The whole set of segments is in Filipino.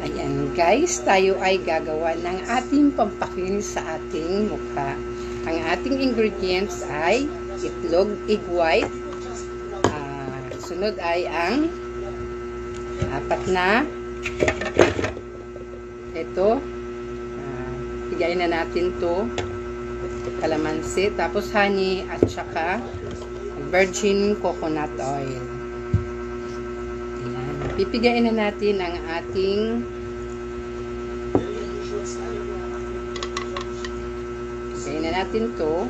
Ayan guys, tayo ay gagawa ng ating pampakinis sa ating mukha. Ang ating ingredients ay itlog, egg white. Sunod ay ang apat na ito. Higayin na natin to. Kalamansi, tapos honey at saka virgin coconut oil. Ayan. Pipigayin na natin ang ating pipigayin na natin to.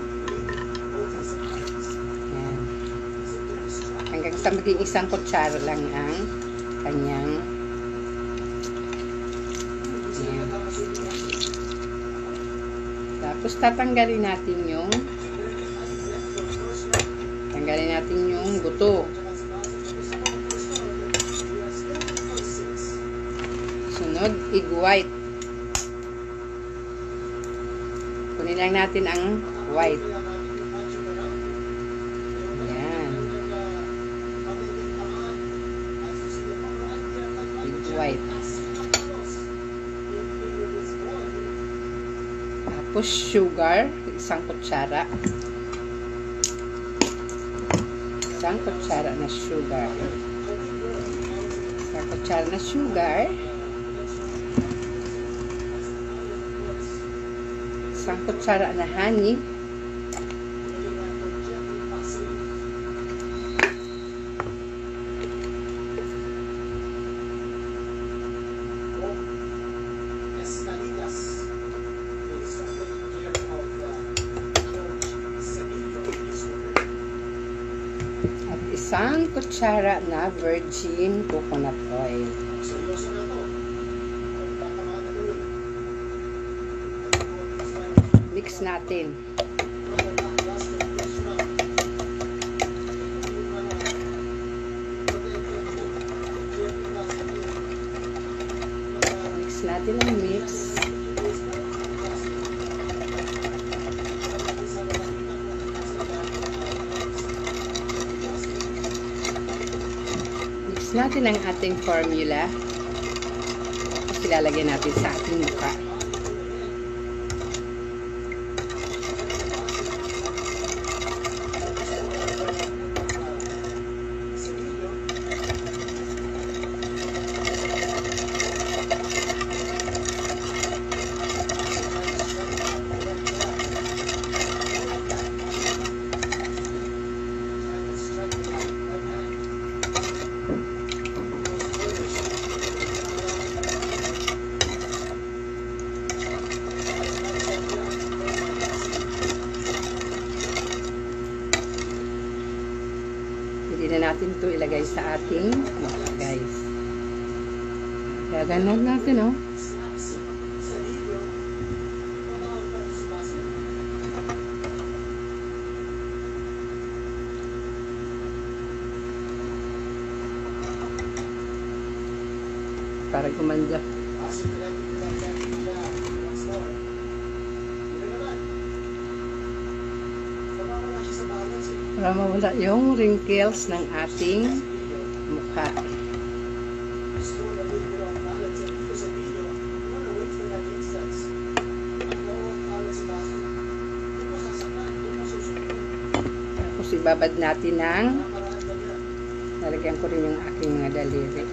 Ayan. Hanggang sa maging isang kutsara lang ang kanyang ayan. Tapos tatanggalin natin yung buto. Sunod, egg white. Kunin lang natin ang white. Ayan. Egg white. Tapos sugar, isang kutsara. Isang kutsara na sugar. Isang kutsara na sugar. Isang kutsara na honey. At isang kutsara na virgin coconut oil. Mix natin. Mix natin ang mix. Mix natin ang ating formula. Tapos ilalagay natin sa ating mukha. Hindi na natin ito ilagay sa ating mukha, guys. Gaganan natin, oh. Para gumanda. Para mawala yung wrinkles ng ating mukha. Tapos ibabad natin ng lalagyan ko rin yung aking daliri.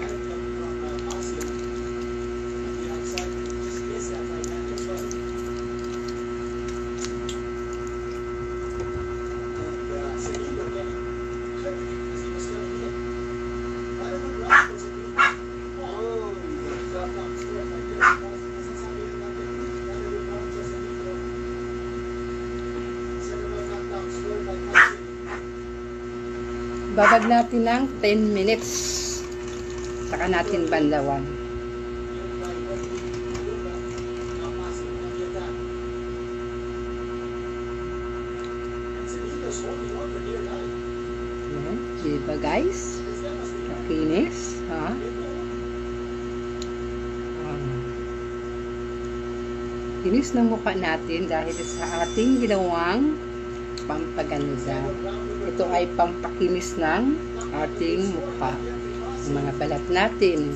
Babad natin ng 10 minutes. Saka natin banlawan. Diba guys? Kakinis. Ha? Kinis ng mukha natin dahil sa ating ginawang pampaganda. Ito ay pampakinis ng ating mukha. Ang mga balat natin.